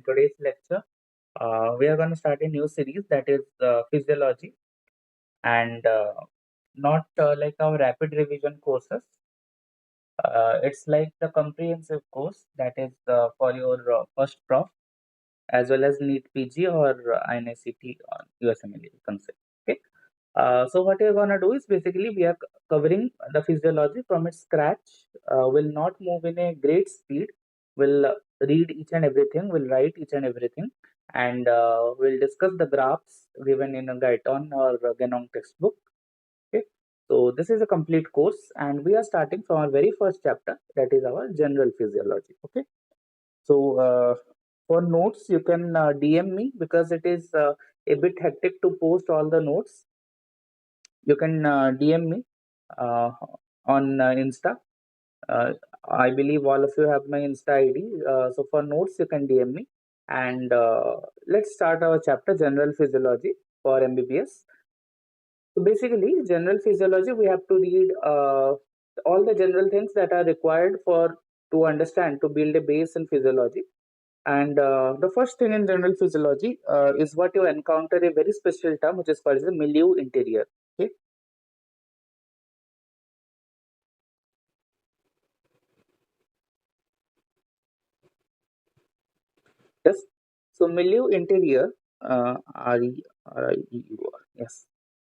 in today's lecture, we are going to start a new series that is physiology and not like our rapid revision courses. It's like the comprehensive course that is for your first prof as well as NEET PG or INICT or USMLE, you can say. Okay. So what we are going to do is basically we are covering the physiology from its scratch. Will not move in a great speed. Will read each and everything. Will write each and everything, and we'll discuss the graphs given in a Guyton or Ganong textbook. Okay. So this is a complete course, and we are starting from our very first chapter, that is our general physiology. Okay. So for notes, you can DM me because it is a bit hectic to post all the notes. You can DM me uh, on Insta. Uh, I believe all of you have my Insta ID. So for notes, you can DM me. And let's start our chapter, General Physiology for MBBS. So basically, General Physiology, we have to read all the general things that are required for to understand, to build a base in physiology. And the first thing in general physiology is what you encounter a very special term, which is called as the milieu interior. Okay. Yes. So milieu interior, R-E-R-I-E-U-R. Yes.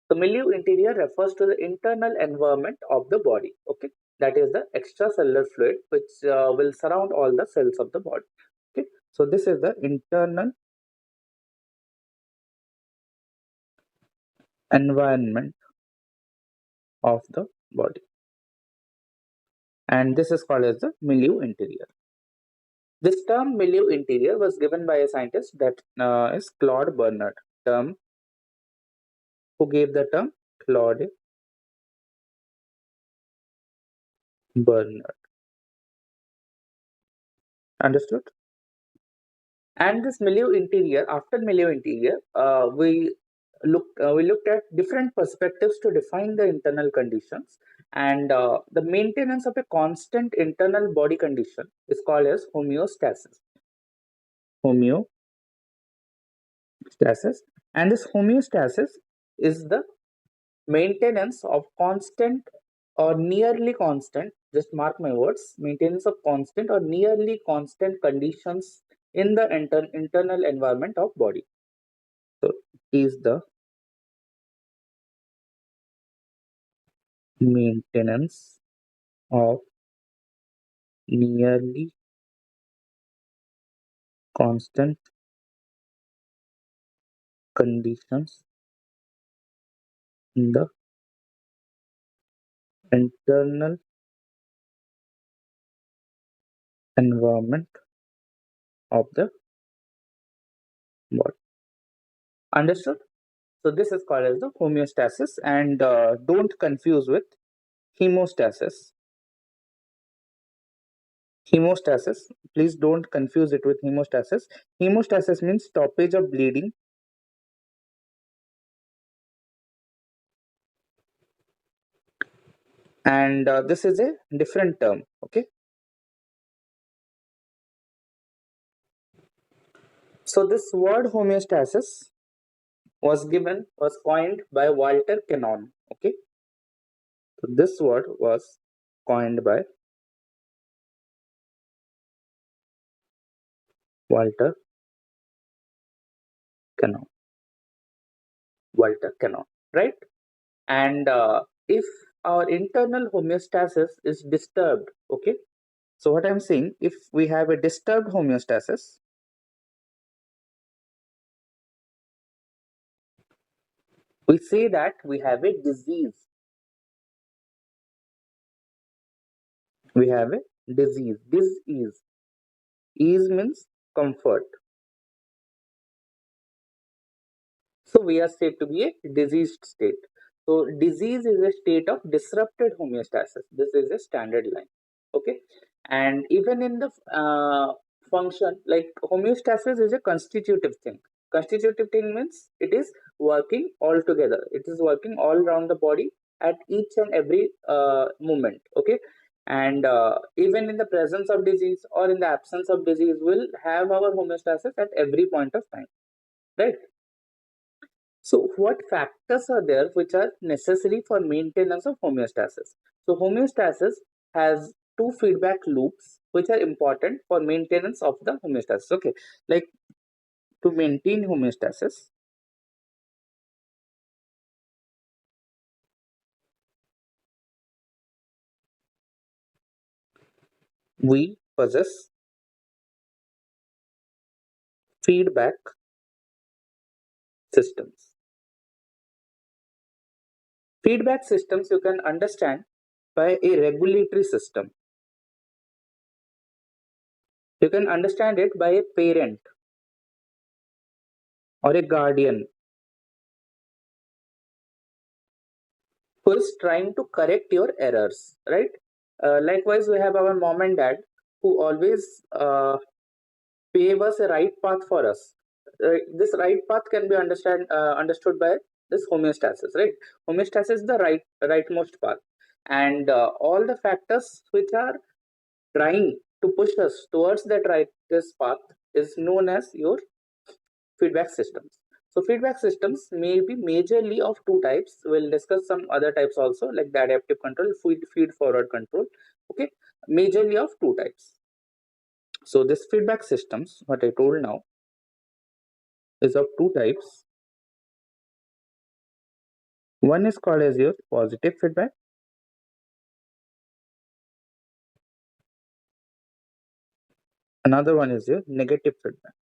So milieu interior refers to the internal environment of the body. Okay. That is the extracellular fluid which will surround all the cells of the body. Okay. So this is the internal environment of the body. And this is called as the milieu interior. This term milieu interior was given by a scientist that is Claude Bernard. Who gave the term? Claude Bernard. Understood? And this milieu interior, after milieu interior, we looked at different perspectives to define the internal conditions, and the maintenance of a constant internal body condition is called as homeostasis. Homeostasis, and this homeostasis is the maintenance of constant or nearly constant, just mark my words, maintenance of constant or nearly constant conditions in the internal environment of body. So is the maintenance of nearly constant conditions in the internal environment of the body. Understood? So this is called as the homeostasis, and don't confuse with hemostasis. Hemostasis, please don't confuse it with hemostasis. Hemostasis means stoppage of bleeding, and this is a different term. Okay, so this word homeostasis was coined by Walter Cannon. Okay, so this word was coined by Walter Cannon. Walter Cannon, right? And if our internal homeostasis is disturbed, okay, so what I'm saying, if we have a disturbed homeostasis, we say that we have a disease. We have a disease. Disease. Ease means comfort. So we are said to be a diseased state. So disease is a state of disrupted homeostasis. This is a standard line. Okay. And even in the function, like homeostasis is a constitutive thing. Constitutive thing means it is working all together. It is working all around the body at each and every moment. Okay. And even in the presence of disease or in the absence of disease, we'll have our homeostasis at every point of time, right? So what factors are there which are necessary for maintenance of homeostasis? So homeostasis has two feedback loops which are important for maintenance of the homeostasis. Okay, like to maintain homeostasis, we possess feedback systems. Feedback systems you can understand by a regulatory system. You can understand it by a parent or a guardian who is trying to correct your errors, right? Likewise, we have our mom and dad who always pave us a right path for us. This right path can be understood by this homeostasis, right? Homeostasis is the rightmost path, and all the factors which are trying to push us towards that rightest path is known as your feedback systems. So feedback systems may be majorly of two types. We'll discuss some other types also, like the adaptive control, feed forward control. Okay, majorly of two types. So this feedback systems, what I told now, is of two types. One is called as your positive feedback. Another one is your negative feedback.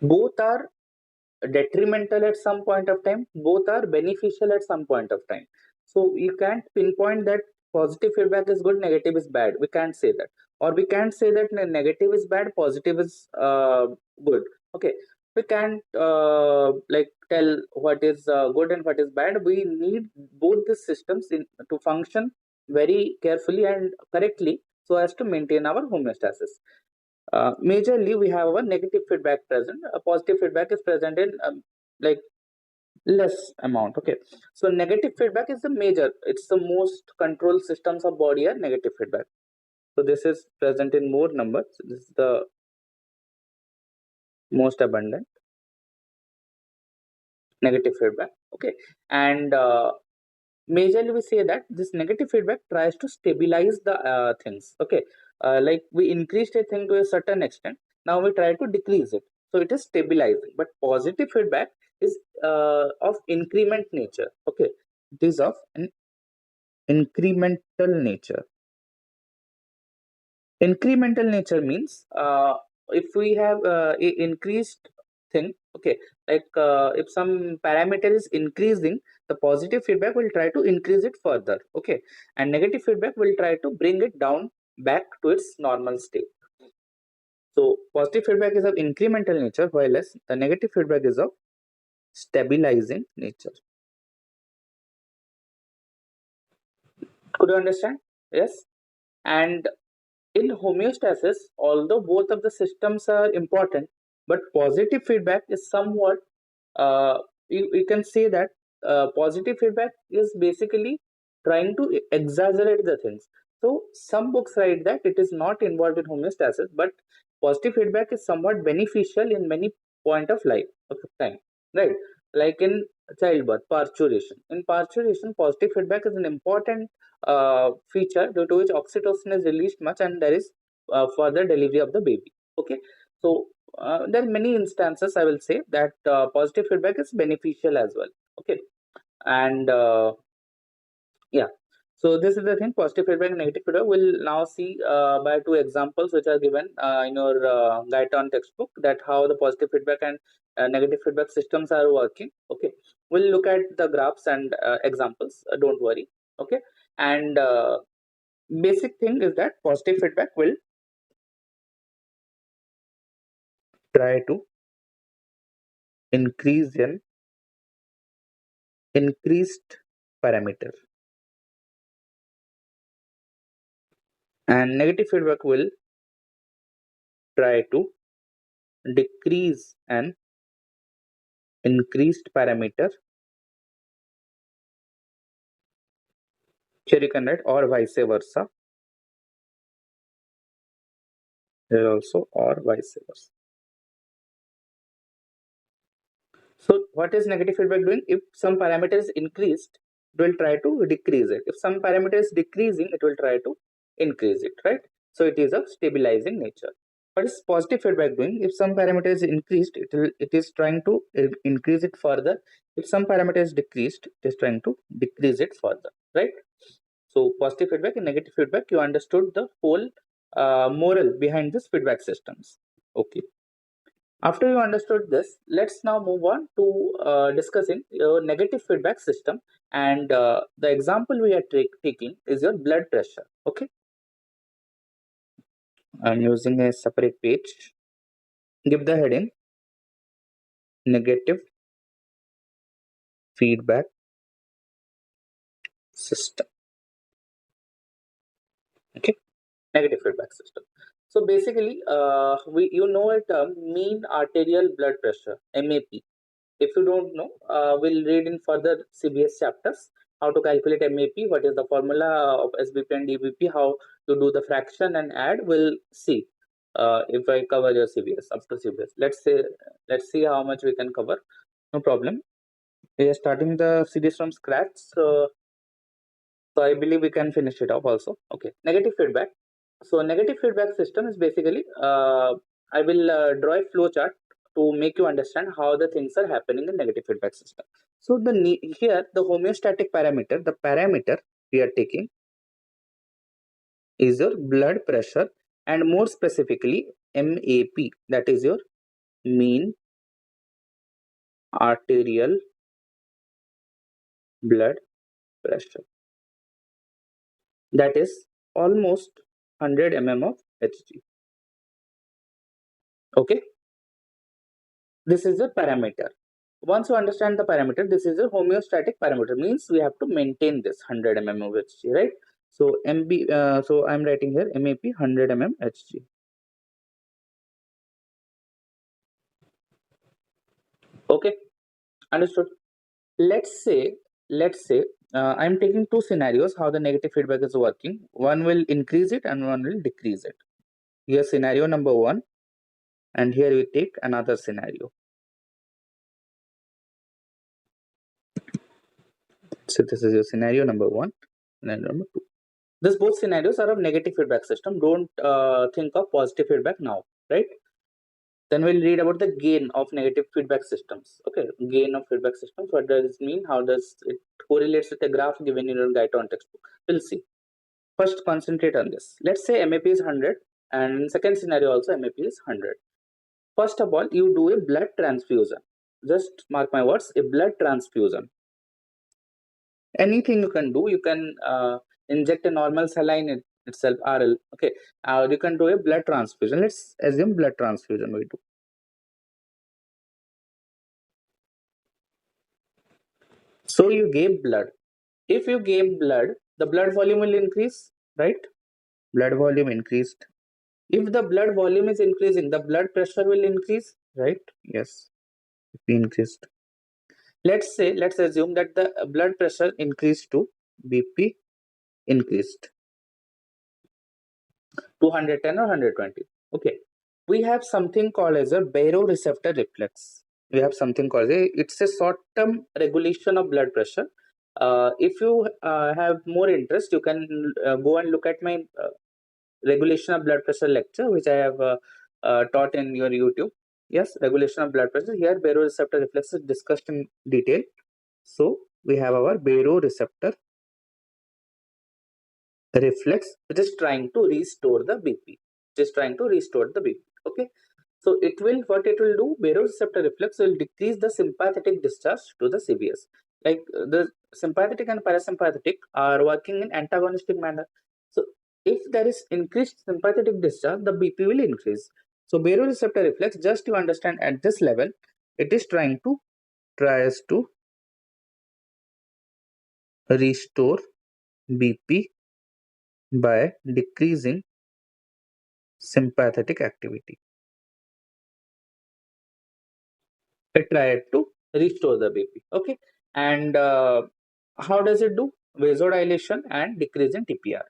Both are detrimental at some point of time, both are beneficial at some point of time. So you can't pinpoint that positive feedback is good, negative is bad. We can't say that, or we can't say that negative is bad, positive is good. Okay, we can't like tell what is good and what is bad. We need both the systems to function very carefully and correctly so as to maintain our homeostasis. Majorly, we have a negative feedback present. A positive feedback is present in like less amount. Okay, so negative feedback is the major. It's the most control systems of body are negative feedback. So this is present in more numbers. This is the most abundant negative feedback. Okay, and majorly we say that this negative feedback tries to stabilize the things. Okay, like we increased a thing to a certain extent, now we try to decrease it, so it is stabilizing. But positive feedback is of increment nature. Okay, it is of an incremental nature. Incremental nature means if we have a increased thing, okay, like if some parameter is increasing, the positive feedback will try to increase it further. Okay, and negative feedback will try to bring it down back to its normal state. So positive feedback is of incremental nature, while the negative feedback is of stabilizing nature. Could you understand? Yes. And in homeostasis, although both of the systems are important, but positive feedback is somewhat, you can say that positive feedback is basically trying to exaggerate the things. So some books write that it is not involved in homeostasis, but positive feedback is somewhat beneficial in many point of life of time, right? Like in childbirth, parturition. In parturition, positive feedback is an important feature due to which oxytocin is released much, and there is further delivery of the baby. Okay, so there are many instances I will say that positive feedback is beneficial as well. Okay, and yeah, so this is the thing, positive feedback and negative feedback. We'll now see by two examples which are given in your guide-on textbook, that how the positive feedback and negative feedback systems are working. Okay, we'll look at the graphs and examples. Don't worry. Okay, and basic thing is that positive feedback will try to increase an increased parameter, and negative feedback will try to decrease an increased parameter. Here you can write or vice versa. Here also or vice versa. So what is negative feedback doing? If some parameter is increased, it will try to decrease it. If some parameter is decreasing, it will try to increase it, right? So it is of stabilizing nature. What is positive feedback doing? If some parameter is increased, it is trying to increase it further. If some parameter is decreased, it is trying to decrease it further, right? So positive feedback and negative feedback, you understood the whole moral behind this feedback systems. Okay. After you understood this, let's now move on to discussing your negative feedback system. And the example we are taking is your blood pressure. Okay, I'm using a separate page. Give the heading negative feedback system. Okay, negative feedback system. So basically, you know a term mean arterial blood pressure (MAP). If you don't know, we'll read in further CBS chapters how to calculate MAP, what is the formula of SBP and DBP, how to do the fraction and add. We'll see if I cover your CBS up to CBS. Let's see how much we can cover. No problem. We are starting the series from scratch, so I believe we can finish it off also. Okay, negative feedback. So negative feedback system is basically I will draw a flow chart to make you understand how the things are happening in negative feedback system. So here the homeostatic parameter, the parameter we are taking is your blood pressure, and more specifically MAP, that is your mean arterial blood pressure. That is almost 100 mm of Hg. Okay, this is the parameter. Once you understand the parameter, this is a homeostatic parameter, means we have to maintain this 100 mm of Hg, right? So so I'm writing here MAP 100 mm Hg. Okay, understood. Let's say I'm taking two scenarios how the negative feedback is working. One will increase it and one will decrease it. Here scenario number one, and here we take another scenario. So this is your scenario number one, and number two. These both scenarios are of negative feedback system. Don't think of positive feedback now, right? Then we'll read about the gain of negative feedback systems. Okay, gain of feedback systems. What does it mean? How does it correlates with a graph given in your guide on textbook? We'll see. First, concentrate on this. Let's say MAP is 100, and in second scenario also MAP is 100. First of all, you do a blood transfusion. Just mark my words, a blood transfusion. Anything you can do, you can inject a normal saline itself, RL. Okay, you can do a blood transfusion. Let's assume blood transfusion we do. So you gave blood. If you gave blood, the blood volume will increase, right? Blood volume increased. If the blood volume is increasing, the blood pressure will increase, right? Yes, it increased. Let's assume that the blood pressure increased to BP increased to 110 or 120. Okay, we have something called as a baroreceptor reflex. We have something called it's a short-term regulation of blood pressure. If you have more interest, you can go and look at my regulation of blood pressure lecture, which I have taught in your YouTube. Yes, regulation of blood pressure. Here, baroreceptor reflex is discussed in detail. So we have our baroreceptor reflex, which is trying to restore the BP. It is trying to restore the BP. Okay. So what it will do, baroreceptor reflex will decrease the sympathetic discharge to the CVS. Like the sympathetic and parasympathetic are working in antagonistic manner. So if there is increased sympathetic discharge, the BP will increase. So baroreceptor reflex, just to understand at this level, it is tries to restore BP by decreasing sympathetic activity. It tried to restore the BP. Okay, and how does it do? Vasodilation and decrease in TPR.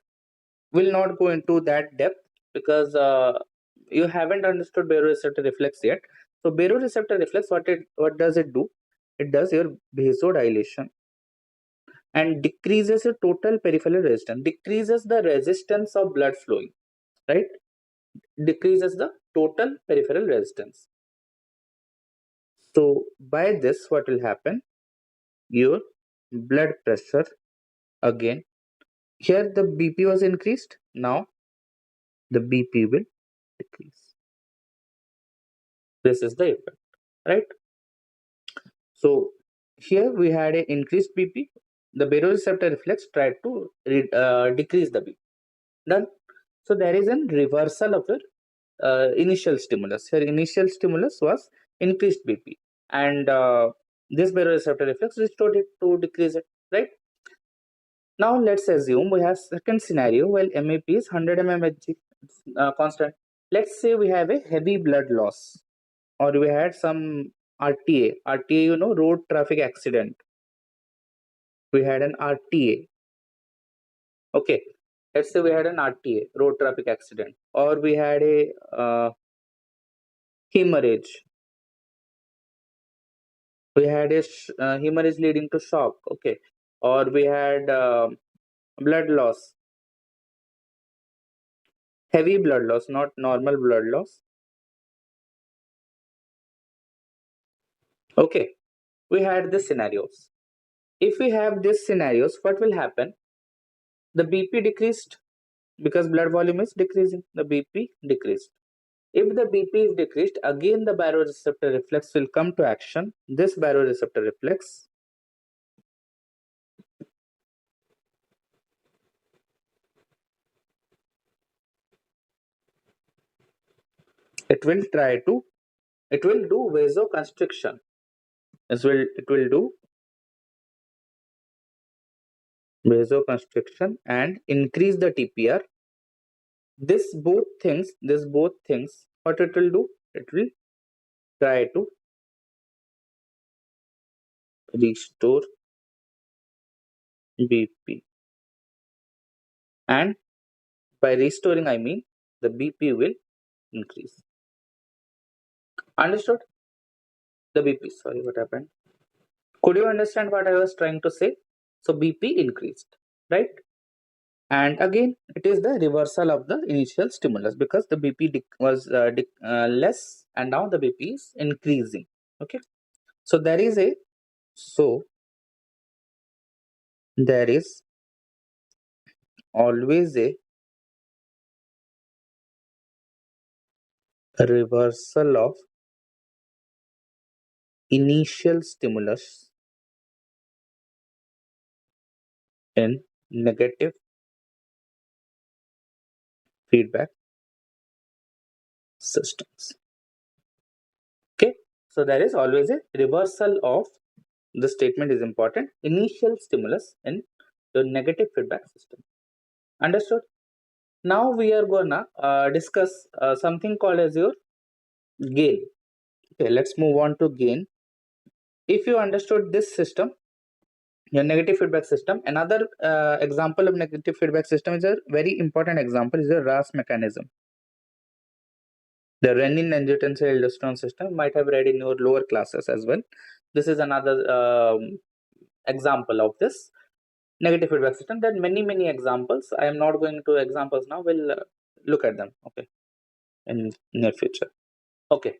Will not go into that depth because you haven't understood baroreceptor reflex yet. So baroreceptor reflex, what does it do? It does your vasodilation and decreases your total peripheral resistance, decreases the resistance of blood flowing, right? Decreases the total peripheral resistance. So by this, what will happen? Your blood pressure again. Here the BP was increased. Now the BP will decrease. This is the effect, right? So here we had an increased BP. The baroreceptor reflex tried to decrease the BP. Done. So there is a reversal of the initial stimulus. Here initial stimulus was increased BP, and this baroreceptor reflex restored it to decrease it. Right. Now let's assume we have second scenario while MAP is 100 mmHg constant. Let's say we have a heavy blood loss, or we had some RTA. RTA, road traffic accident. We had an RTA. Okay, let's say we had an RTA, road traffic accident, or we had a hemorrhage. We had a hemorrhage leading to shock. Okay, or we had blood loss, heavy blood loss, not normal blood loss. Okay, we had the scenarios. If we have these scenarios, what will happen? The BP decreased because blood volume is decreasing. The BP decreased. If the BP is decreased, again the baroreceptor reflex will come to action. This baroreceptor reflex, it will do vasoconstriction. It will do vasoconstriction and increase the TPR. This both things, what it will do? It will try to restore BP. And by restoring, I mean the BP will increase. Understood? The BP, sorry, what happened? Could you understand what I was trying to say? So BP increased, right? And again, it is the reversal of the initial stimulus because the BP was less, and now the BP is increasing. Okay, so there is always a reversal of initial stimulus in negative feedback systems. Okay, so there is always a reversal of, the statement is important, initial stimulus in the negative feedback system. Understood? Now we are gonna discuss something called as your gain. Okay, let's move on to gain. If you understood this system, your negative feedback system, another example of negative feedback system is a very important example is the RAS mechanism. The renin-angiotensin-aldosterone system, might have read in your lower classes as well. This is another example of this negative feedback system. There are many examples. I am not going to examples now. We'll look at them, okay, in near future. Okay,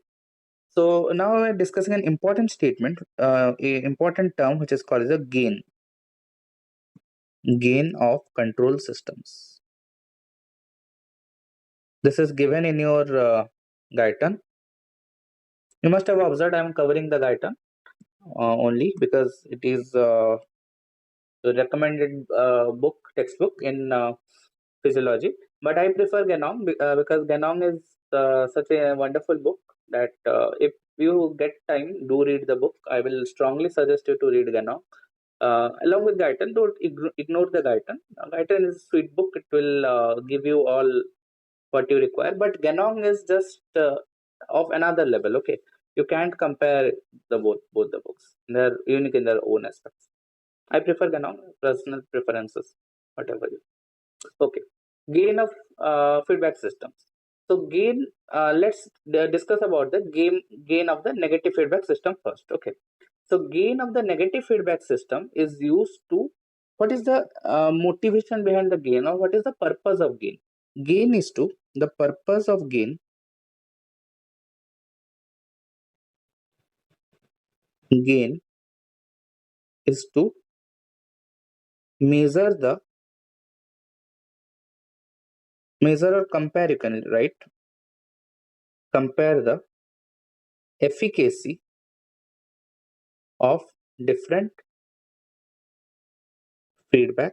so now we're discussing an important statement, a important term which is called the gain of control systems. This is given in your guidon. You must have observed I am covering the guidon only because it is the recommended textbook in physiology. But I prefer Ganong because Ganong is such a wonderful book that if you get time, do read the book. I will strongly suggest you to read Ganong. Along with Guyton, don't ignore the Guyton. Guyton is a sweet book. It will give you all what you require. But Ganong is just of another level. Okay, You can't compare the both the books. They're unique in their own aspects. I prefer personal preferences, whatever. Okay, gain of feedback systems. So let's discuss about the gain of the negative feedback system first. Okay, so gain of the negative feedback system is used to, what is the motivation behind the gain, or what is the purpose of gain? Gain is to, the purpose of gain is to measure the measure or compare, you can write, compare the efficacy of different feedback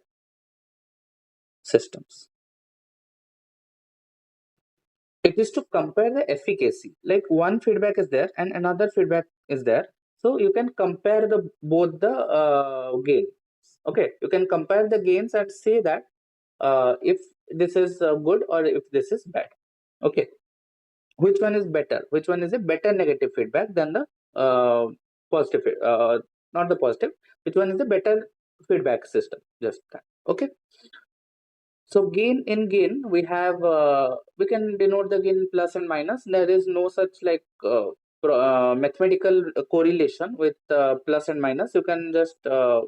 systems. It is to compare the efficacy, like one feedback is there and another feedback is there, so you can compare the both the gains. Okay, you can compare the gains and say that if this is good or if this is bad. Okay, which one is better, which one is a better negative feedback than the positive not the positive, which one is the better feedback system, just that. Okay, so gain, in gain we have we can denote the gain plus and minus. There is no such like mathematical correlation with plus and minus. You can just a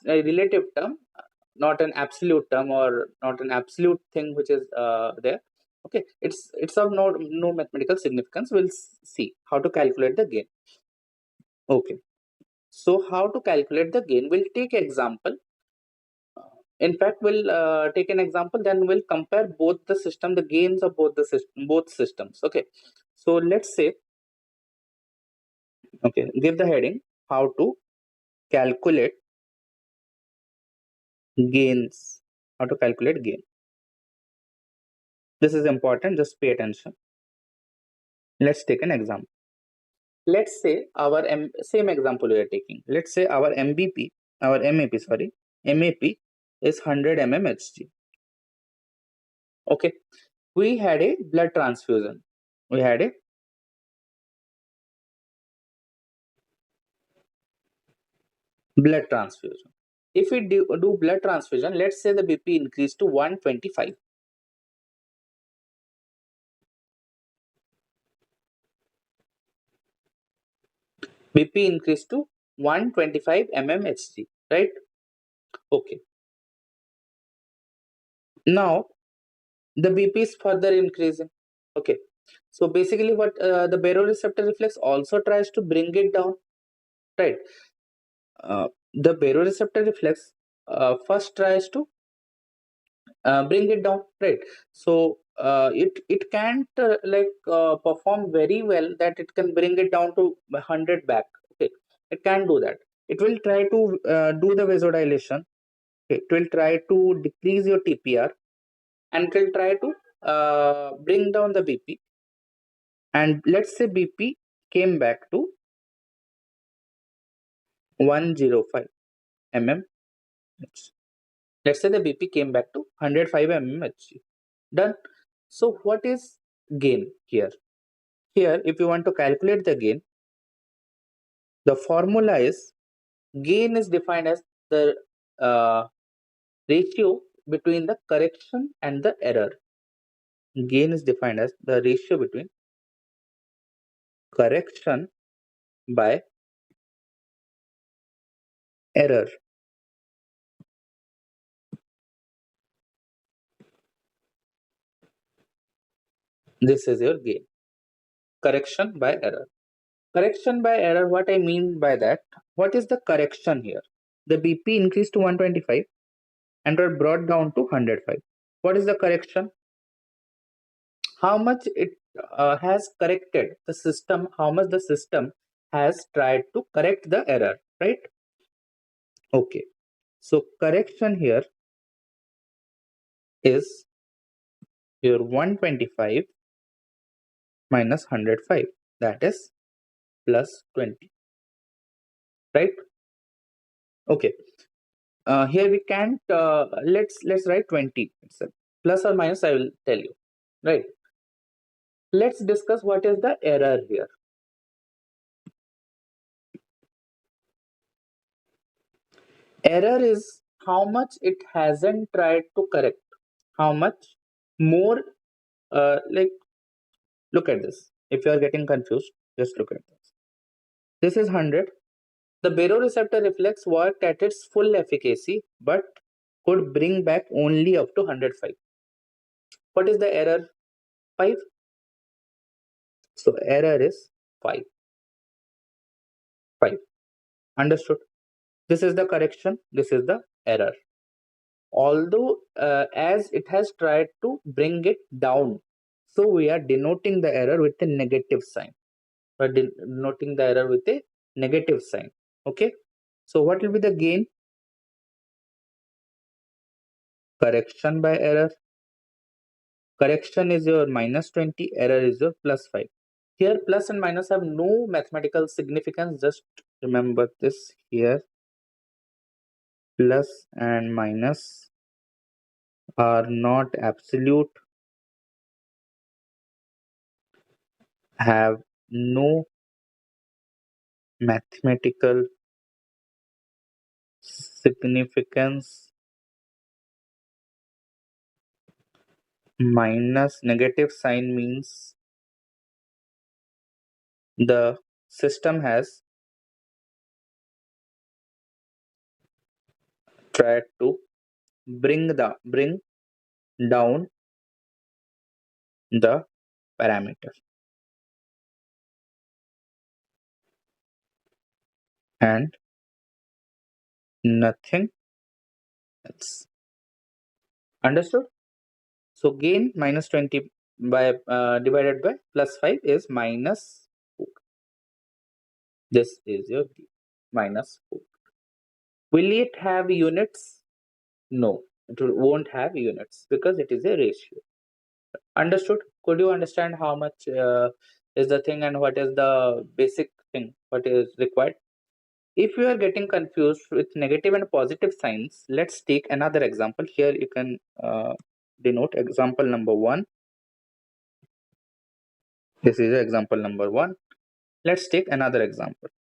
relative term, not an absolute term, or not an absolute thing which is there. Okay, it's of no mathematical significance. We'll see how to calculate the gain. Okay, so how to calculate the gain? We'll take example. In fact, we'll take an example, then we'll compare both the system, the gains of both systems. Okay, so let's say, okay, give the heading, how to calculate gains. How to calculate gain. This is important, just pay attention. Let's take an example. Let's say our same example we are taking. Let's say our MAP, sorry, MAP is 100 mmHg. Okay, we had a blood transfusion. We had a blood transfusion. If we do blood transfusion, let's say the BP increased to 125. BP increased to 125 mmHg, right? Okay. Now the BP is further increasing. Okay. So basically, what the baroreceptor reflex also tries to bring it down, right? The baroreceptor reflex first tries to bring it down, right? So it can't perform very well that it can bring it down to 100 back. Okay, it can't do that. It will try to do the vasodilation. Okay, it will try to decrease your TPR, and it will try to bring down the BP. And let's say BP came back to 105 mm. Let's say the BP came back to 105 mmHg. Done. So what is gain here? Here, if you want to calculate the gain, the formula is, gain is defined as the ratio between the correction and the error. Gain is defined as the ratio between correction by error. This is your gain. Correction by error. Correction by error, what I mean by that, what is the correction here? The BP increased to 125 and were brought down to 105. What is the correction? How much it has corrected the system, how much the system has tried to correct the error, right? Okay, so correction here is your 125 minus 105, that is plus 20, right? Okay, here we can't let's write 20 itself, plus or minus I will tell you, right? Let's discuss what is the error here. Error is how much it hasn't tried to correct. How much more, like, look at this. If you are getting confused, just look at this. This is 100. The baroreceptor reflex worked at its full efficacy, but could bring back only up to 105. What is the error? 5. So error is 5. 5. Understood? This is the correction. This is the error. Although as it has tried to bring it down, so we are denoting the error with a negative sign. We are denoting the error with a negative sign. Okay. So what will be the gain? Correction by error. Correction is your -20, error is your +5. Here plus and minus have no mathematical significance. Just remember this here. Plus and minus are not absolute, have no mathematical significance. Minus negative sign means the system has tried to bring down the parameter and nothing else. Understood? So gain -20 by divided by +5 is -4. This is your gain, -4. Will it have units? No, it won't have units because it is a ratio. Understood? Could you understand how much is the thing and what is the basic thing, what is required? If you are getting confused with negative and positive signs, let's take another example. Here you can denote example number 1. This is example number 1. Let's take another example.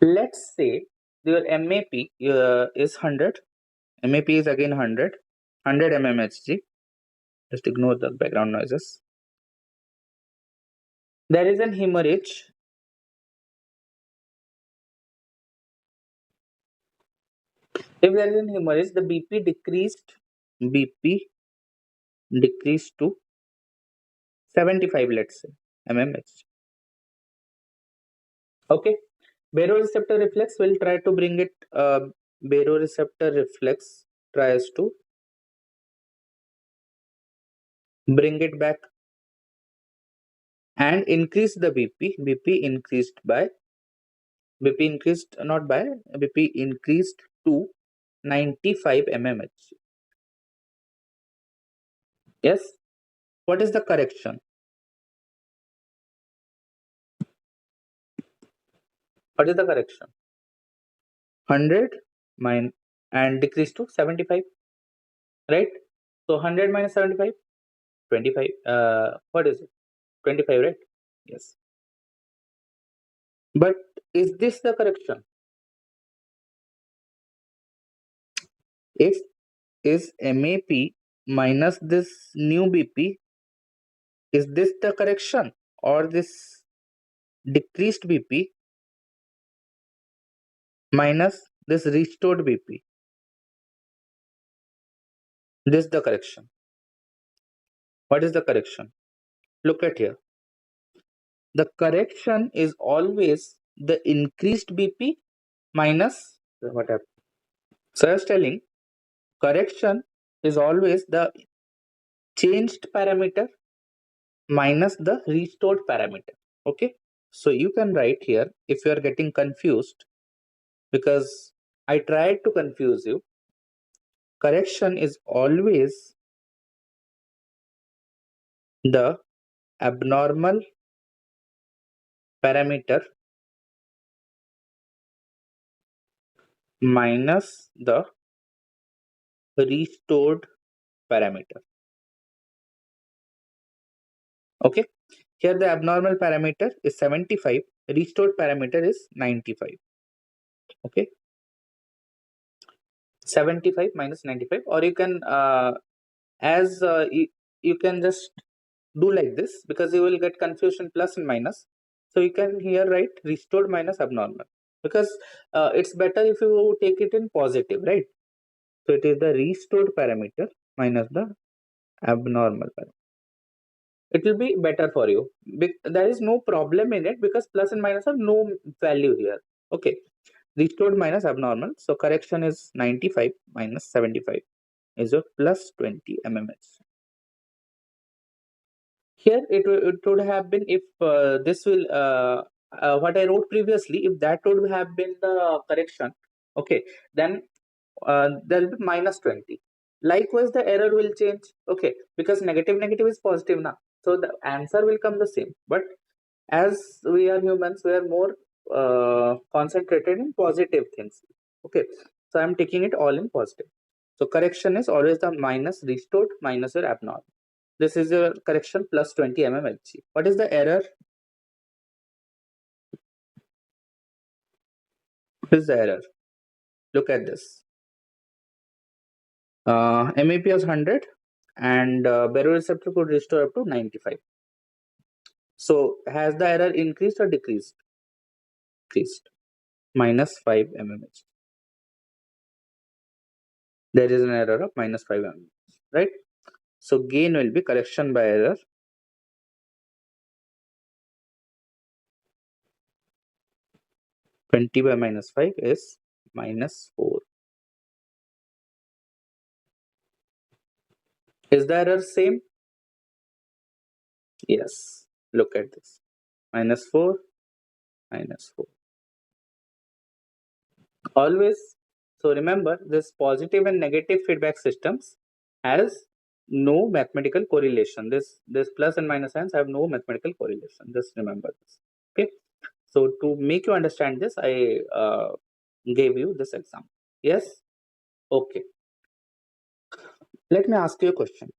Let's say your MAP is 100. MAP is again 100. 100 mmHg. Just ignore the background noises. There is an hemorrhage. If there is an hemorrhage, the BP decreased. BP decreased to 75, let's say, mmHg. Okay. Baroreceptor reflex will try to bring it. Baroreceptor reflex tries to bring it back and increase the BP. BP increased to 95 mmHg. Yes. What is the correction? What is the correction? 100 and decrease to 75, right? So 100 minus 75, 25. What is it? 25, right? Yes. But is this the correction? If is MAP minus this new BP, is this the correction or this decreased BP minus this restored BP? This is the correction. What is the correction? Look at here. The correction is always the increased BP minus what happened. So I was telling, correction is always the changed parameter minus the restored parameter. Okay. So you can write here if you are getting confused, because I tried to confuse you. Correction is always the abnormal parameter minus the restored parameter. Okay. Here the abnormal parameter is 75. restored parameter is 95. Okay, 75 minus 95, or you can as you can just do like this, because you will get confusion plus and minus. So you can here write restored minus abnormal, because it's better if you take it in positive, right? So it is the restored parameter minus the abnormal parameter. It will be better for you. There is no problem in it, because plus and minus have no value here. Okay, restored minus abnormal. So correction is 95 minus 75 is a plus 20 mmHg. Here it would have been, if this will what I wrote previously, if that would have been the correction, okay, then there will be minus 20. Likewise, the error will change, okay, because negative negative is positive now. So the answer will come the same. But as we are humans, we are more concentrated in positive things. Okay, so I'm taking it all in positive. So correction is always the minus restored minus your abnormal. This is your correction plus 20 mmHg. What is the error? What is the error? Look at this. MAP was 100 and baroreceptor could restore up to 95. So has the error increased or decreased? Decreased. Minus 5 mmHg. There is an error of minus 5 mmHg, right? So gain will be correction by error. 20 by minus 5 is minus 4. Is the error same? Yes. Look at this. Minus 4, minus 4. Always. So remember, this positive and negative feedback systems has no mathematical correlation. This plus and minus signs have no mathematical correlation. Just remember this. Okay. So to make you understand this, I gave you this example. Yes. Okay. Let me ask you a question.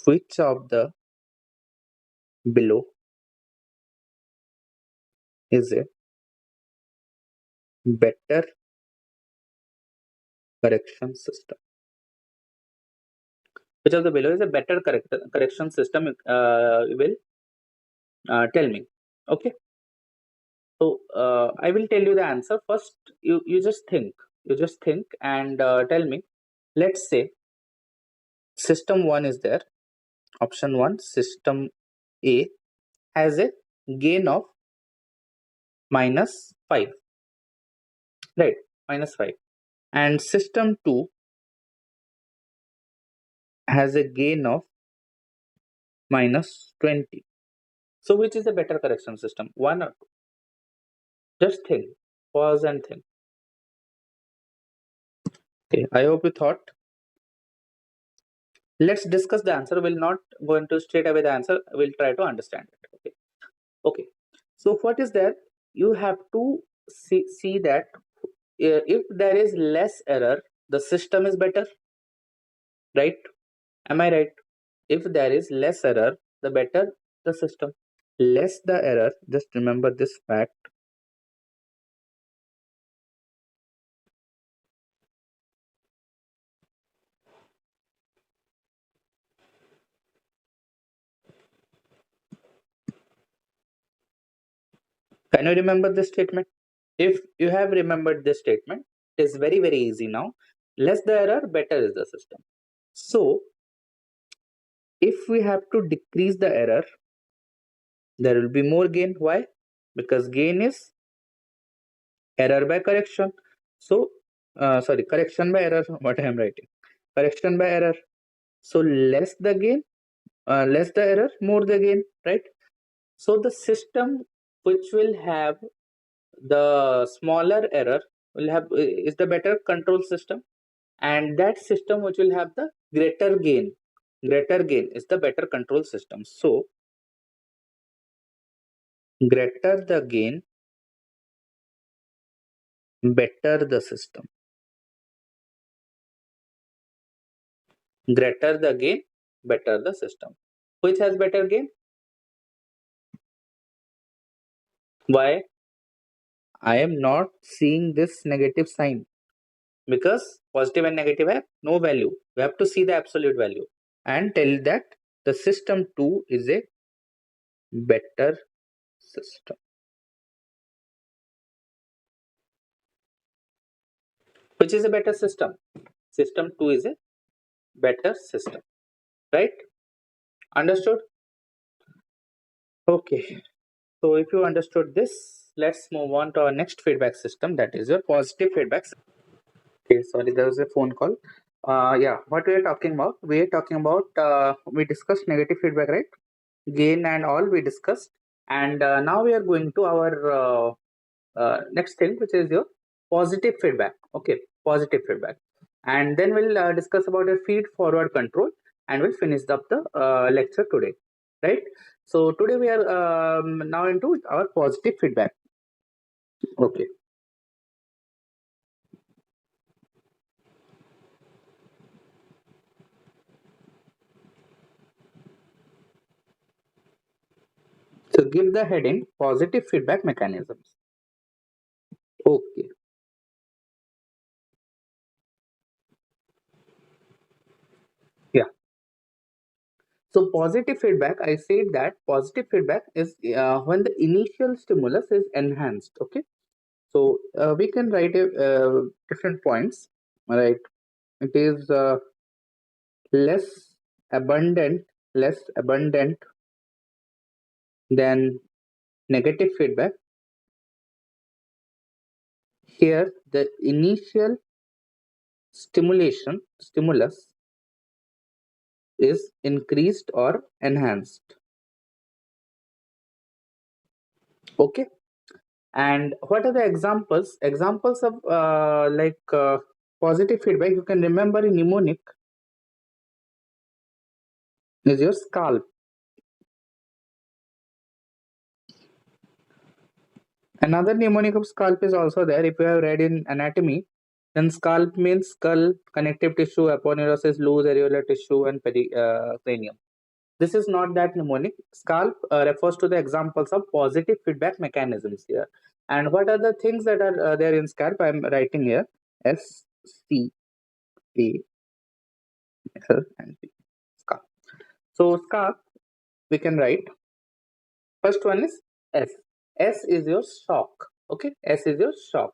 Which of the below is a better correction system? Which of the below is a better correction system? You will tell me. Okay. So I will tell you the answer first. You just think. You just think and tell me. Let's say system one is there. Option one, system A has a gain of minus 5, right? Minus 5. And system 2 has a gain of minus 20. So which is a better correction system? One or two? Just think. Pause and think. Okay, I hope you thought. Let's discuss the answer. We'll not go into straight away the answer. We'll try to understand it. Okay. Okay. So what is there? You have to see that if there is less error, the system is better, right? Am I right? If there is less error, the better the system. Less the error, just remember this fact. Can you remember this statement? If you have remembered this statement, it is very, very easy now. Less the error, better is the system. So, if we have to decrease the error, there will be more gain. Why? Because gain is error by correction. So, sorry, correction by error, what I am writing. Correction by error. So, less the gain, less the error, more the gain, right? So, the system which will have the smaller error will have is the better control system, and that system which will have the greater gain is the better control system. So greater the gain, better the system. Greater the gain, better the system. Which has better gain? Why I am not seeing this negative sign? Because positive and negative have no value. We have to see the absolute value and tell that the system 2 is a better system. Which is a better system? System 2 is a better system. Right? Understood? Okay. So if you understood this, let's move on to our next feedback system, that is your positive feedback system. Okay, sorry, there was a phone call. Yeah, what we are talking about? We are talking about, we discussed negative feedback, right? Gain and all we discussed. And now we are going to our next thing, which is your positive feedback. Okay, positive feedback. And then we'll discuss about your feed forward control, and we'll finish up the lecture today. Right? So today we are now into our positive feedback. Okay. So give the heading positive feedback mechanisms. Okay. Yeah. So positive feedback, I said that positive feedback is when the initial stimulus is enhanced. Okay. So we can write different points. Right. It is less less abundant than negative feedback. Here, the initial stimulus is increased or enhanced. Okay. And what are the examples? Examples of positive feedback you can remember in mnemonic is your scalp. Another mnemonic of scalp is also there. If you have read in anatomy, then scalp means skull, connective tissue, aponeurosis, loose areolar tissue, and cranium. This is not that mnemonic. Scalp refers to the examples of positive feedback mechanisms here. And what are the things that are there in scalp? I am writing here S C A L and P. Scalp. So scalp we can write. First one is S. S is your shock. Okay, S is your shock.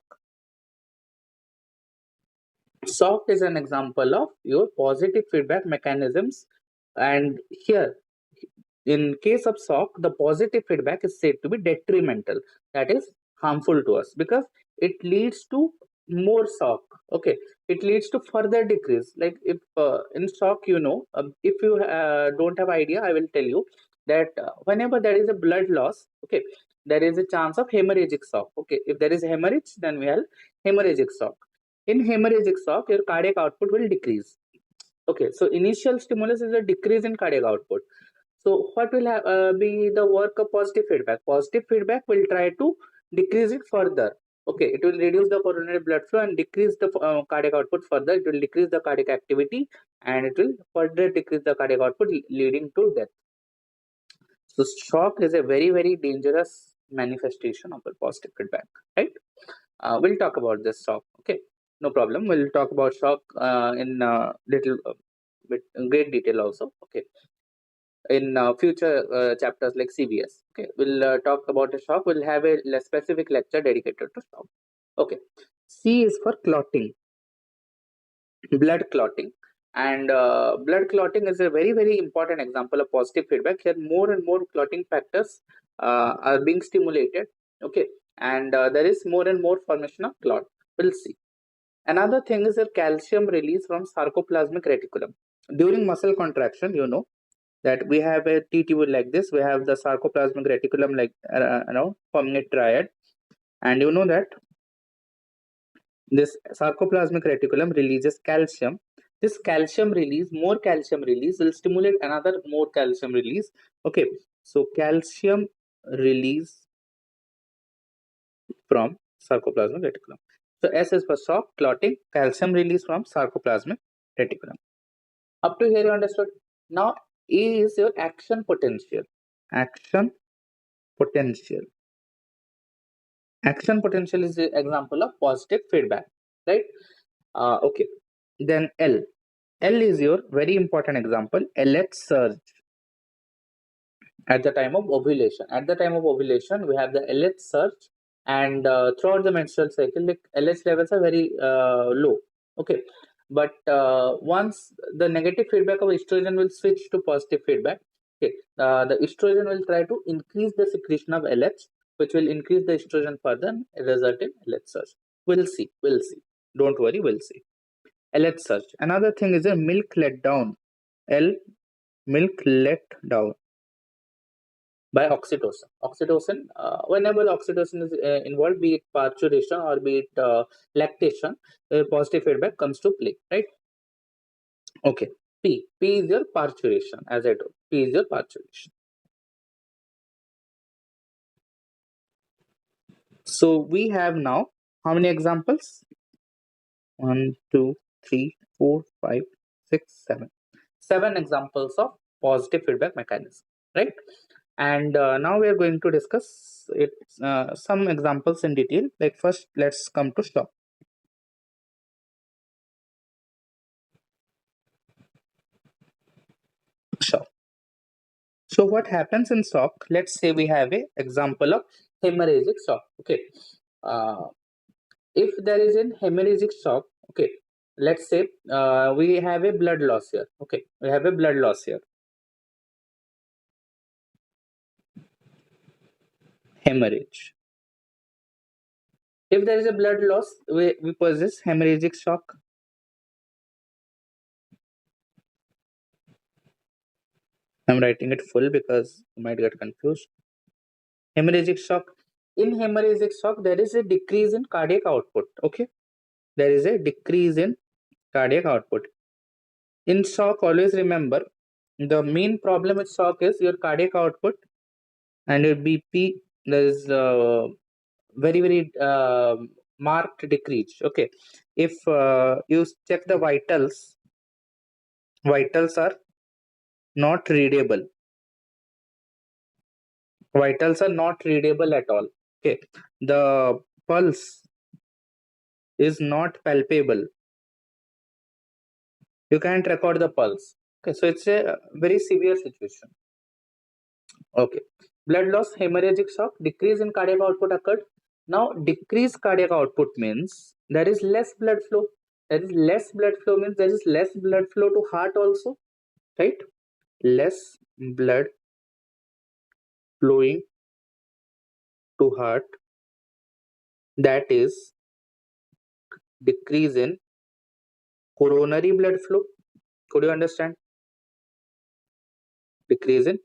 Shock is an example of your positive feedback mechanisms. And here, in case of shock, the positive feedback is said to be detrimental, that is harmful to us, because it leads to more shock. Okay, it leads to further decrease. Like if in shock, if you don't have idea, I will tell you that whenever there is a blood loss, okay, there is a chance of hemorrhagic shock. Okay, if there is hemorrhage, then we have hemorrhagic shock. In hemorrhagic shock, your cardiac output will decrease. Okay, so initial stimulus is a decrease in cardiac output. So what will be the work of positive feedback? Positive feedback will try to decrease it further. Okay, it will reduce the coronary blood flow and decrease the cardiac output further. It will decrease the cardiac activity and it will further decrease the cardiac output, leading to death. So shock is a very, very dangerous manifestation of a positive feedback, right? We'll talk about this shock. Okay, no problem. We'll talk about shock in little bit great detail also. Okay, in future chapters like CVS. Okay, we'll talk about a shock. We'll have a specific lecture dedicated to shock. Okay, C is for clotting, blood clotting. And blood clotting is a very, very important example of positive feedback. Here, more and more clotting factors are being stimulated. Okay, and there is more and more formation of clot. We'll see. Another thing is the calcium release from sarcoplasmic reticulum. During muscle contraction, that we have a T tube like this. We have the sarcoplasmic reticulum like forming a triad, and you know that this sarcoplasmic reticulum releases calcium. This calcium release, more calcium release, will stimulate another more calcium release. Okay, so calcium release from sarcoplasmic reticulum. So S is for shock, clotting, calcium release from sarcoplasmic reticulum. Up to here, you understood. Now A is your action potential. Action potential. Action potential is an example of positive feedback, right? Okay. Then L. L is your very important example. LH surge at the time of ovulation. At the time of ovulation, we have the LH surge, and throughout the menstrual cycle, like LH levels are very low. Okay, but once the negative feedback of estrogen will switch to positive feedback, okay, the estrogen will try to increase the secretion of LH, which will increase the estrogen further and result in LH surge. We'll see. We'll see. Don't worry. We'll see. LH surge. Another thing is a milk let down. L milk let down by oxytocin. Oxytocin, whenever oxytocin is involved, be it parturition or be it lactation, positive feedback comes to play, right? Okay. P. P is your parturition, as I told. P is your parturition. So we have now how many examples? 1, 2, 3, 4, 5, 6, 7. 7 examples of positive feedback mechanism, right? And now we are going to discuss it, some examples in detail. Like first, let's come to shock. Shock. So what happens in shock? Let's say we have a example of hemorrhagic shock. Okay, uh, if there is an hemorrhagic shock, okay, let's say we have a blood loss here. Okay, we have a blood loss here. Hemorrhage. If there is a blood loss, we possess hemorrhagic shock. I'm writing it full because you might get confused. Hemorrhagic shock. In hemorrhagic shock, there is a decrease in cardiac output. Okay, there is a decrease in cardiac output. In shock, always remember the main problem with shock is your cardiac output and your BP. There is very marked decrease. Okay, if you check the vitals, vitals are not readable. Vitals are not readable at all. Okay, the pulse is not palpable. You can't record the pulse. Okay, so it's a very severe situation. Okay, blood loss, hemorrhagic shock, decrease in cardiac output occurred. Now, decreased cardiac output means there is less blood flow. There is less blood flow means there is less blood flow to heart also, right? Less blood flowing to heart. That is decrease in coronary blood flow. Could you understand? Decrease in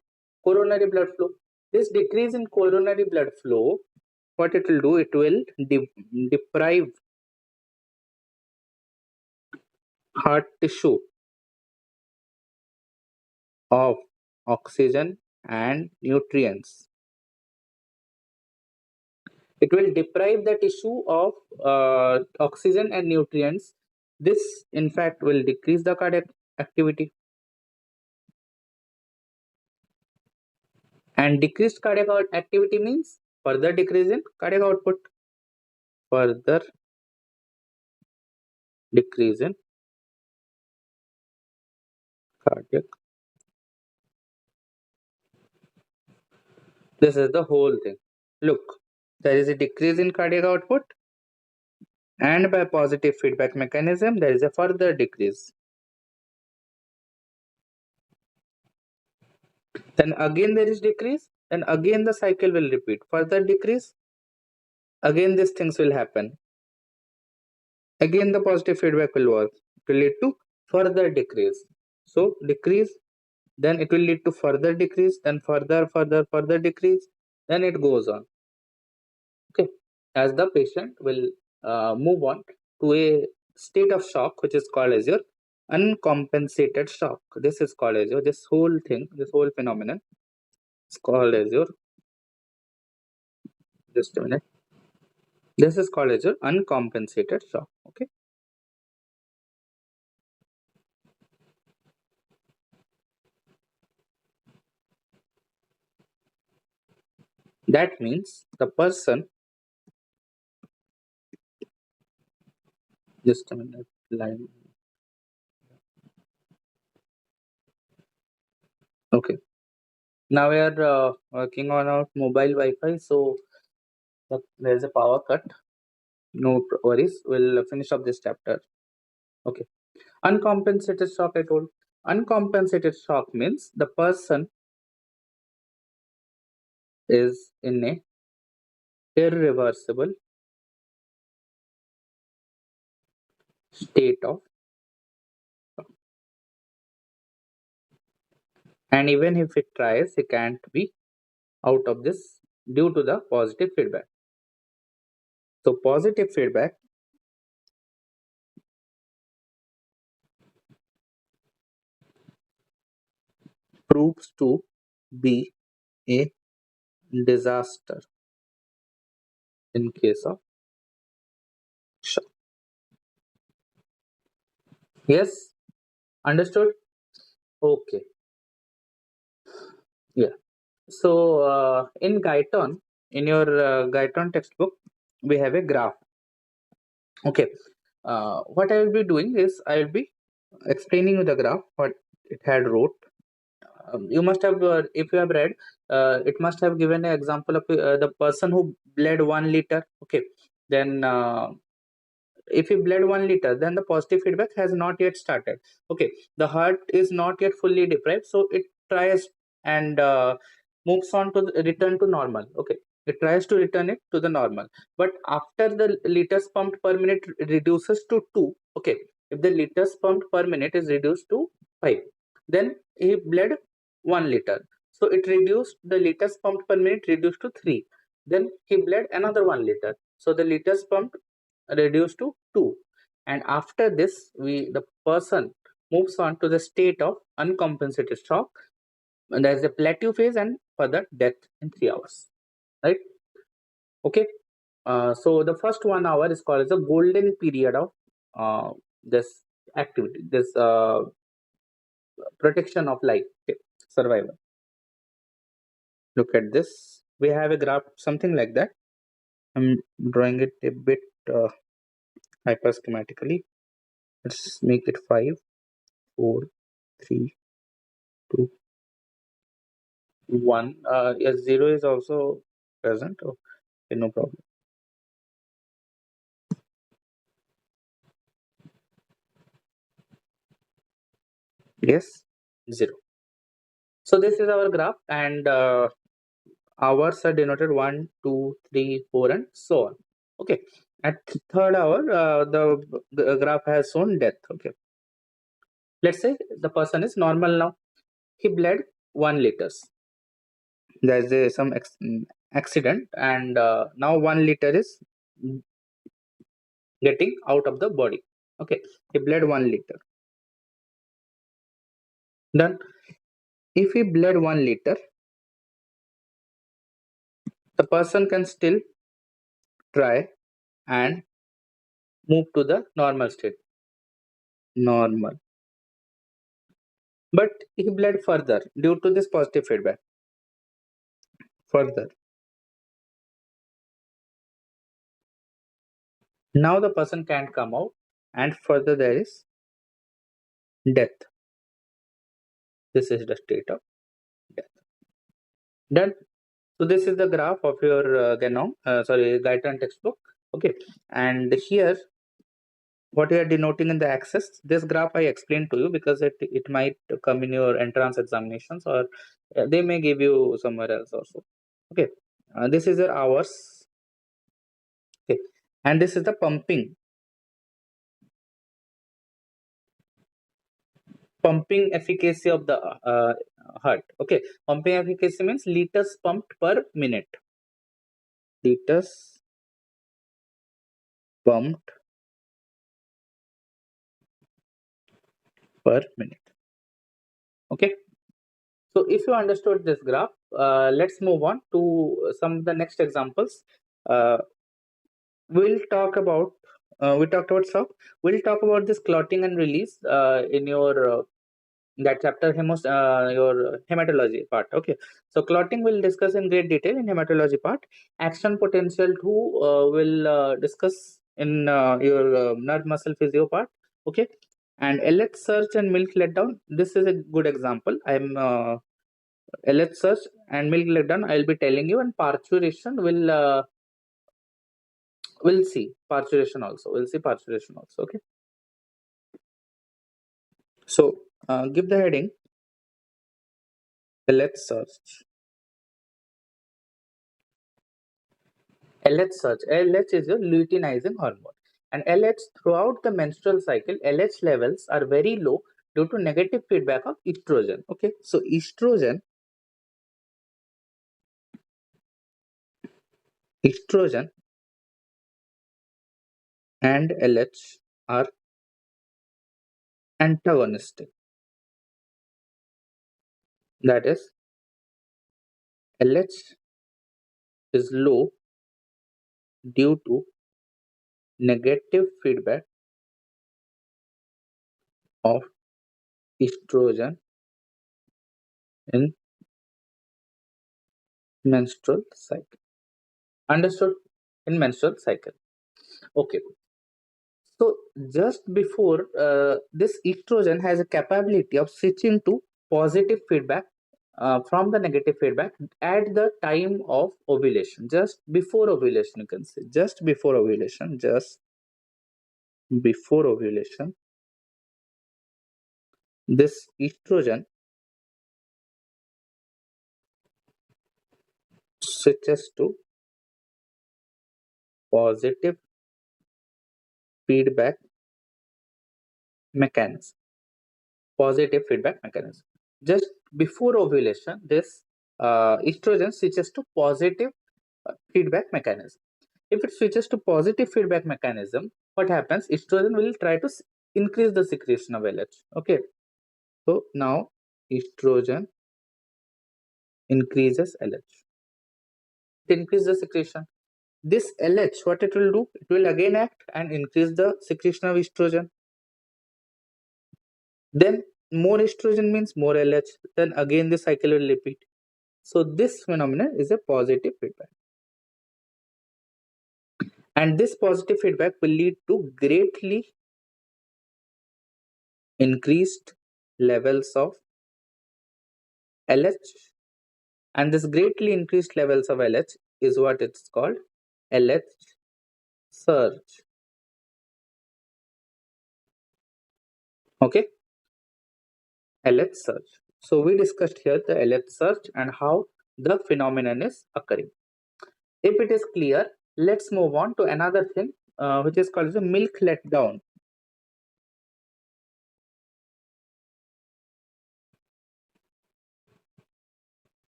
coronary blood flow. This decrease in coronary blood flow, what it will do, it will deprive heart tissue of oxygen and nutrients. It will deprive the tissue of oxygen and nutrients. This, in fact, will decrease the cardiac activity. And decreased cardiac activity means further decrease in cardiac output. Further decrease in cardiac. This is the whole thing. Look, there is a decrease in cardiac output, and by positive feedback mechanism, there is a further decrease. Then again there is decrease, and again the cycle will repeat. Further decrease, again these things will happen. Again the positive feedback will work. It will lead to further decrease. So decrease, then it will lead to further decrease, then further decrease, then it goes on. Okay, as the patient will move on to a state of shock, which is called as your uncompensated shock. This is called as your, this whole thing, this whole phenomenon is called as your, just a minute. This is called as your uncompensated shock. Okay. That means the person Just a minute. Line. Okay. Now we are working on our mobile Wi-Fi, so there's a power cut. No worries. We'll finish up this chapter. Okay. Uncompensated shock, I told. Uncompensated shock means the person is in a irreversible state of, and even if it tries, he can't be out of this due to the positive feedback. So positive feedback proves to be a disaster in case of shock. Yes, understood? Okay. Yeah. So in Guyton, in your Guyton textbook, we have a graph. Okay. What I will be doing is I will be explaining you the graph what it had wrote. You must have, if you have read, it must have given an example of the person who bled 1 liter. Okay, then if he bled 1 liter, then the positive feedback has not yet started. Okay, the heart is not yet fully deprived, so it tries and moves on to return to normal. Okay, it tries to return it to the normal, but after the liters pumped per minute reduces to 2. Okay, if the liters pumped per minute is reduced to 5, then he bled 1 liter, so it reduced the liters pumped per minute reduced to 3. Then he bled another 1 liter, so the liters pumped reduced to 2, and after this the person moves on to the state of uncompensated shock, and there is a plateau phase and further death in 3 hours, right? Okay. So the first 1 hour is called as a golden period of this activity, this protection of life. Okay. Survival. Look at this, we have a graph something like that. I'm drawing it a bit uh, hyper schematically. Let's make it 5, 4, 3, 2, 1. Yes, 0 is also present. Okay, no problem. Yes, 0. So this is our graph, and hours are denoted 1, 2, 3, 4, and so on. Okay. At third hour, the graph has shown death. Okay. Let's say the person is normal now. He bled 1 liters. There's some accident, and now 1 liter is getting out of the body. Okay, he bled 1 liter. Then, if he bled 1 liter, the person can still try and move to the normal state. Normal. But he bled further due to this positive feedback. Further. Now the person can't come out, and further there is death. This is the state of death. Done. So this is the graph of your Guyton textbook. Okay, and here what we are denoting in the axis, this graph I explained to you because it might come in your entrance examinations, or they may give you somewhere else also. Okay, this is your hours. Okay, and this is the pumping efficacy of the heart. Okay, pumping efficacy means liters pumped per minute. Liters pumped per minute. Okay, so if you understood this graph, let's move on to some of the next examples. Uh, we'll talk about we talked about shock. We'll talk about this clotting and release in your that chapter your hematology part. Okay, so clotting we'll discuss in great detail in hematology part. Action potential 2 will discuss in your nerve muscle physio part. Okay, and LH surge and milk letdown. This is a good example. I'm LH surge and milk letdown. I'll be telling you, and parturition will we'll see parturition also. We'll see parturition also. Okay, so give the heading LH surge. LH surge. LH is a luteinizing hormone. And LH throughout the menstrual cycle, LH levels are very low due to negative feedback of estrogen. Okay, so estrogen and LH are antagonistic. That is, LH is low due to negative feedback of estrogen in menstrual cycle. Understood? In menstrual cycle. Okay. So just before this estrogen has a capability of switching to positive feedback from the negative feedback at the time of ovulation. Just before ovulation, you can say. Just before ovulation. Just before ovulation. This estrogen switches to positive feedback mechanism. Positive feedback mechanism. Just before ovulation, this estrogen switches to positive feedback mechanism. If it switches to positive feedback mechanism, what happens? Estrogen will try to increase the secretion of LH. Okay, so now estrogen increases LH. It increases the secretion. This LH, what it will do? It will again act and increase the secretion of estrogen. Then more estrogen means more LH. Then again the cycle will repeat. So this phenomenon is a positive feedback. And this positive feedback will lead to greatly increased levels of LH. And this greatly increased levels of LH is what it's called LH surge. Okay, LH surge. So we discussed here the LH surge and how the phenomenon is occurring. If it is clear, let's move on to another thing which is called the milk letdown.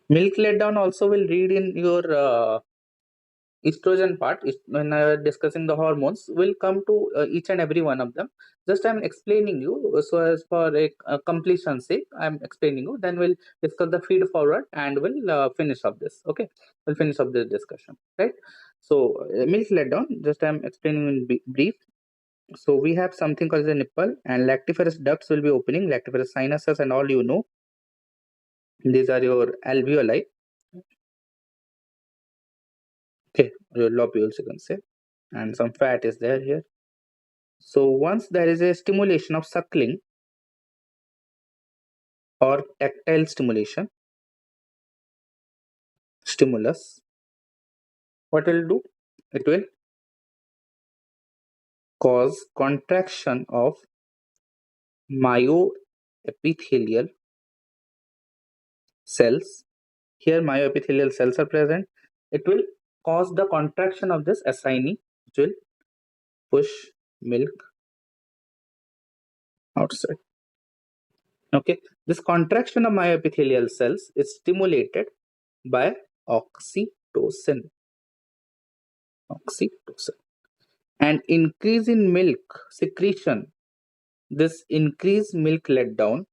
Milk letdown also will read in your estrogen part when discussing the hormones will come to each and every one of them. Just I'm explaining you, so as for a completion sake I'm explaining you, then we'll discuss the feed forward and we'll finish up this. Okay, we'll finish up this discussion, right? So milk letdown, just I'm explaining in brief. So we have something called the nipple, and lactiferous ducts will be opening, lactiferous sinuses and all, you know, these are your alveoli. Okay, your lobules, you can say, and some fat is there here. So once there is a stimulation of suckling or tactile stimulus, what it will do? It will cause contraction of myoepithelial cells. Here myoepithelial cells are present. It will cause the contraction of this assignee, which will push milk outside. Okay, this contraction of myoepithelial cells is stimulated by oxytocin. Oxytocin. And increase in milk secretion. This increased milk letdown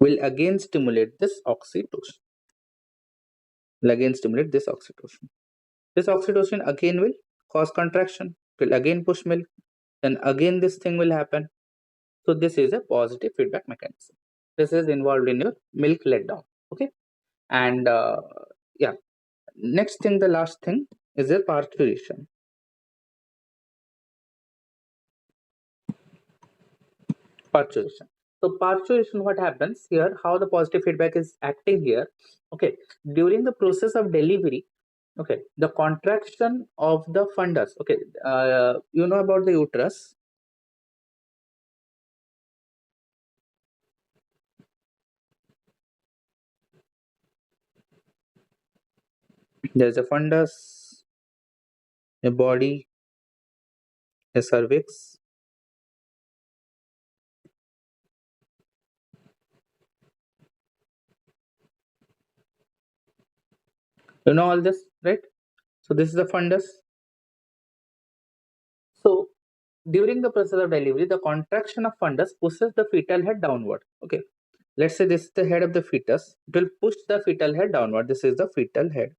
will again stimulate this oxytocin. Will again stimulate this oxytocin. This oxytocin again will cause contraction. Will again push milk. Then again this thing will happen. So this is a positive feedback mechanism. This is involved in your milk letdown. Okay, and yeah. next thing, the last thing is a parturition. Parturition. So parturition, what happens here? How the positive feedback is acting here? Okay, during the process of delivery, okay, the contraction of the fundus. Okay, you know about the uterus. There's a fundus, a body, a cervix. You know all this, right? So this is the fundus. So during the process of delivery, the contraction of fundus pushes the fetal head downward. Okay, let's say this is the head of the fetus. It will push the fetal head downward. This is the fetal head.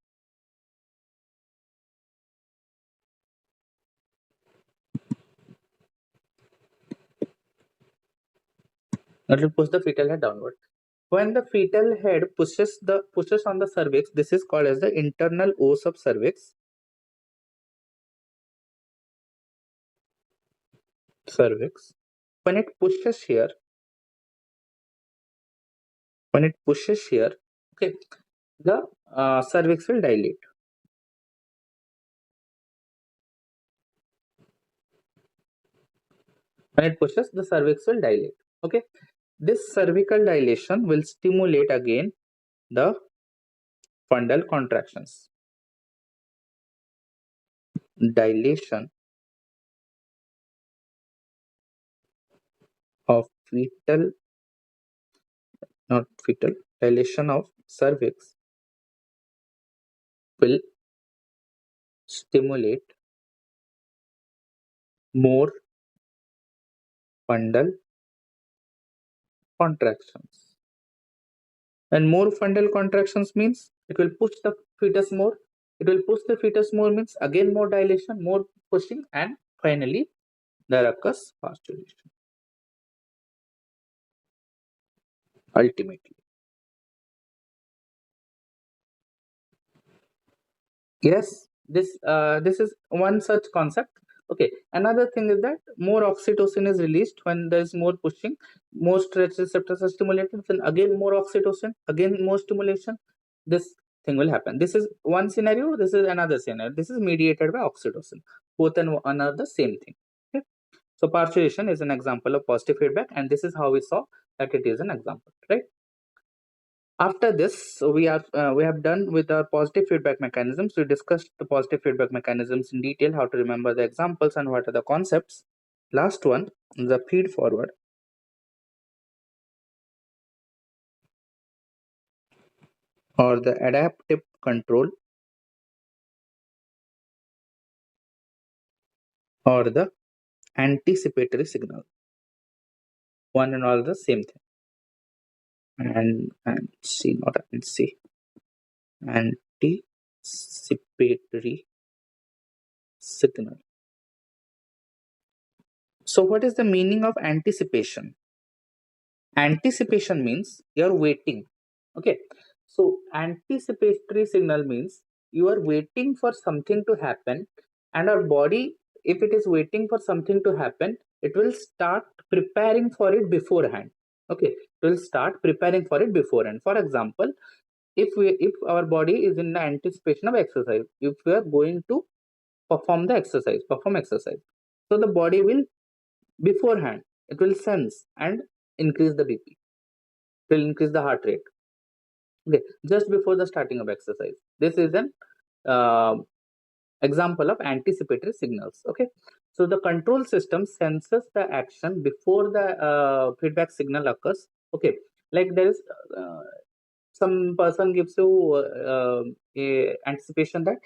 It will push the fetal head downward. When the fetal head pushes on the cervix, this is called as the internal os of cervix. Cervix. When it pushes here, okay, the cervix will dilate. When it pushes, the cervix will dilate. Okay, this cervical dilation will stimulate again the fundal contractions. Dilation of fetal, not fetal, dilation of cervix will stimulate more fundal contractions. And more fundal contractions means it will push the fetus more. It will push the fetus more means again more dilation, more pushing, and finally there occurs parturition. Ultimately, yes, this is one such concept. Okay, another thing is that more oxytocin is released when there is more pushing, more stretch receptors are stimulated, then again more oxytocin, again more stimulation. This thing will happen. This is one scenario, this is another scenario. This is mediated by oxytocin. Both and one are the same thing. Okay? So parturition is an example of positive feedback, and this is how we saw that it is an example, right? After this, so we have done with our positive feedback mechanisms. We discussed the positive feedback mechanisms in detail, how to remember the examples and what are the concepts. Last one, the feed forward or the adaptive control or the anticipatory signal. One and all the same thing. And see, not and see. Anticipatory signal. So what is the meaning of anticipation? Anticipation means you're waiting. Okay. So anticipatory signal means you are waiting for something to happen, and our body, if it is waiting for something to happen, it will start preparing for it beforehand. Okay. It will start preparing for it beforehand. For example, if our body is in the anticipation of exercise, if we are going to perform exercise. So the body will beforehand, it will sense and increase the BP, will increase the heart rate. Okay, just before the starting of exercise. This is an uh, example of anticipatory signals. Okay, so the control system senses the action before the feedback signal occurs. Okay, like there is some person gives you a anticipation that,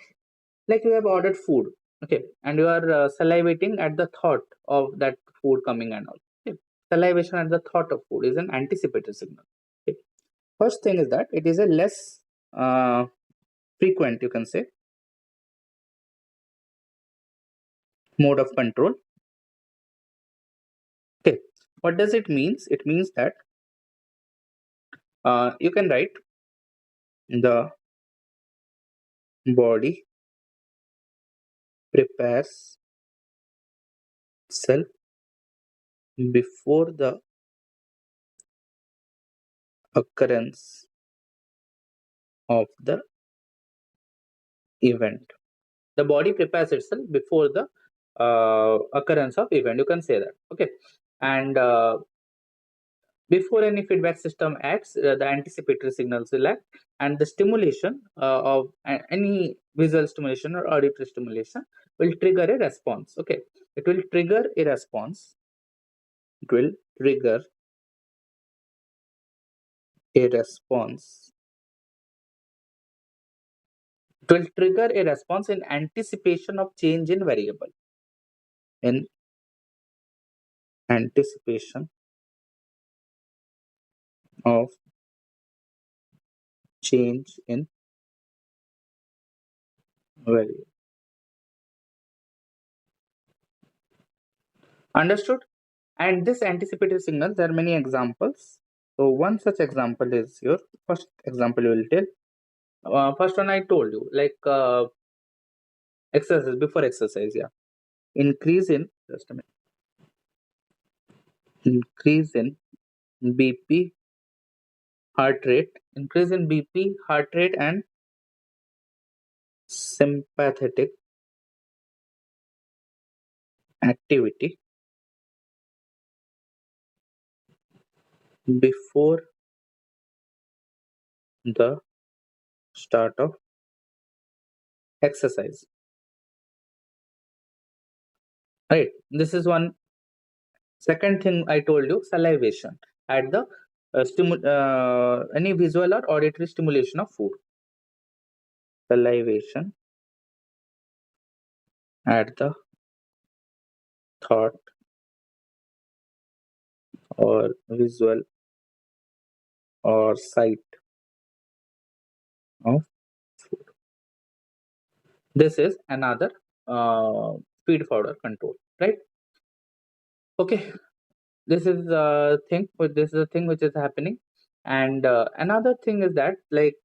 like, you have ordered food, okay, and you are salivating at the thought of that food coming and all. Okay. Salivation at the thought of food is an anticipatory signal. Okay. First thing is that it is a less uh, frequent, you can say, mode of control. Okay, what does it means? It means that you can write the body prepares itself before the occurrence of the event. The body prepares itself before the occurrence of event. You can say that. Okay, and before any feedback system acts, the anticipatory signals will act, and the stimulation of any visual stimulation or auditory stimulation will trigger a response. Okay, it will trigger a response. It will trigger a response. It will trigger a response in anticipation of change in variable. In anticipation of change in variable. Understood? And this anticipatory signal, there are many examples. So one such example is your first example you will tell. First one I told you, like exercise, before exercise, yeah. Increase in, just a minute, increase in BP, heart rate, increase in BP, heart rate, and sympathetic activity before the start of exercise. Right. This is one. Second thing I told you, salivation at the any visual or auditory stimulation of food. Salivation at the thought or visual or sight of food. This is another feed forward control, right? Okay, this is a thing. This is a thing which is happening, and another thing is that, like,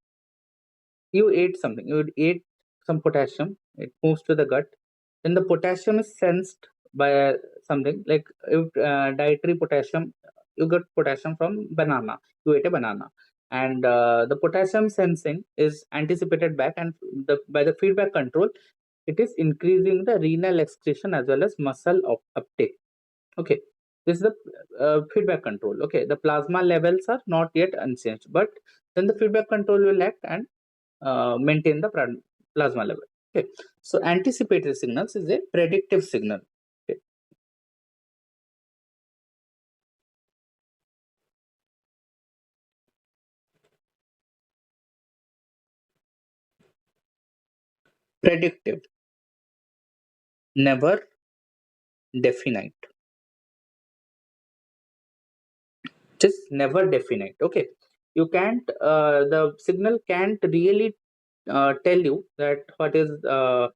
you ate something, you ate some potassium, it moves to the gut, then the potassium is sensed by something like, if dietary potassium, you get potassium from banana, you ate a banana, and the potassium sensing is anticipated back, and by the feedback control, it is increasing the renal excretion as well as muscle uptake. Okay, this is the feedback control. Okay, the plasma levels are not yet unchanged, but then the feedback control will act and maintain the plasma level. Okay, so anticipatory signals is a predictive signal. Okay. Predictive, never definite. Just never definite. Okay, you can't. The signal can't really tell you that what is that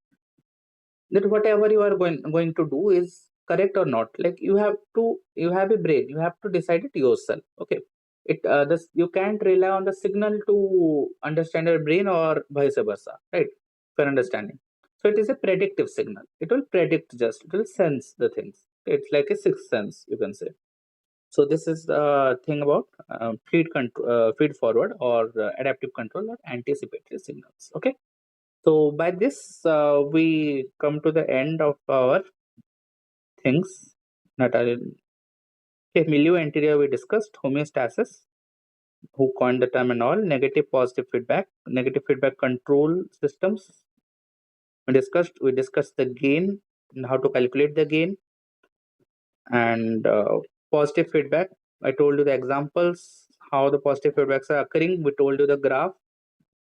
whatever you are going to do is correct or not. Like, you have a brain, you have to decide it yourself. Okay, it this you can't rely on the signal to understand your brain or vice versa, right? For understanding, so it is a predictive signal. It will predict, just it will sense the things. It's like a sixth sense, you can say. So this is the thing about feed forward or adaptive control or anticipatory signals. Okay, so by this, we come to the end of our things. That are okay, milieu anterior we discussed, homeostasis, who coined the term and all, negative positive feedback, negative feedback control systems. We discussed the gain and how to calculate the gain, and positive feedback. I told you the examples, how the positive feedbacks are occurring. We told you the graph,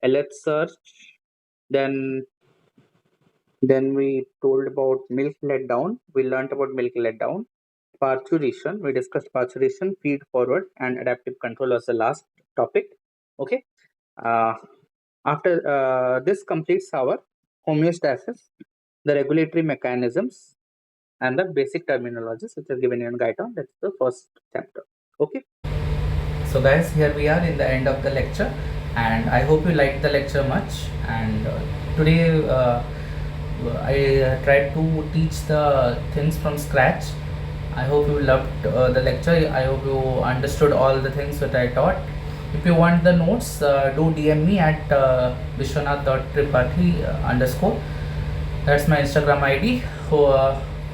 LH search, then we told about milk letdown. We learned about milk letdown. Parturition, we discussed parturition, feed forward, and adaptive control as the last topic. Okay. Uh, After this completes our homeostasis, the regulatory mechanisms, and the basic terminologies which are given in Gaiton. That's the first chapter. Okay. So guys, here we are in the end of the lecture, and I hope you liked the lecture much, and today I tried to teach the things from scratch. I hope you loved the lecture. I hope you understood all the things that I taught. If you want the notes, do DM me at vishwanath.tripathi underscore. That's my Instagram ID.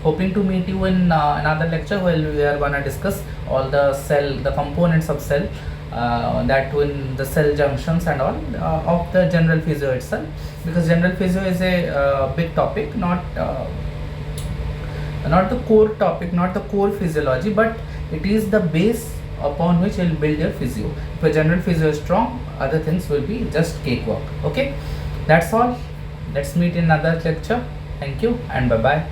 Hoping to meet you in another lecture where we are gonna discuss all the components of cell, that in the cell junctions and all of the general physio itself, because general physio is a big topic, not the core topic, not the core physiology, but it is the base upon which you'll build your physio. If a general physio is strong, other things will be just cakewalk. Okay, that's all. Let's meet in another lecture. Thank you and bye bye.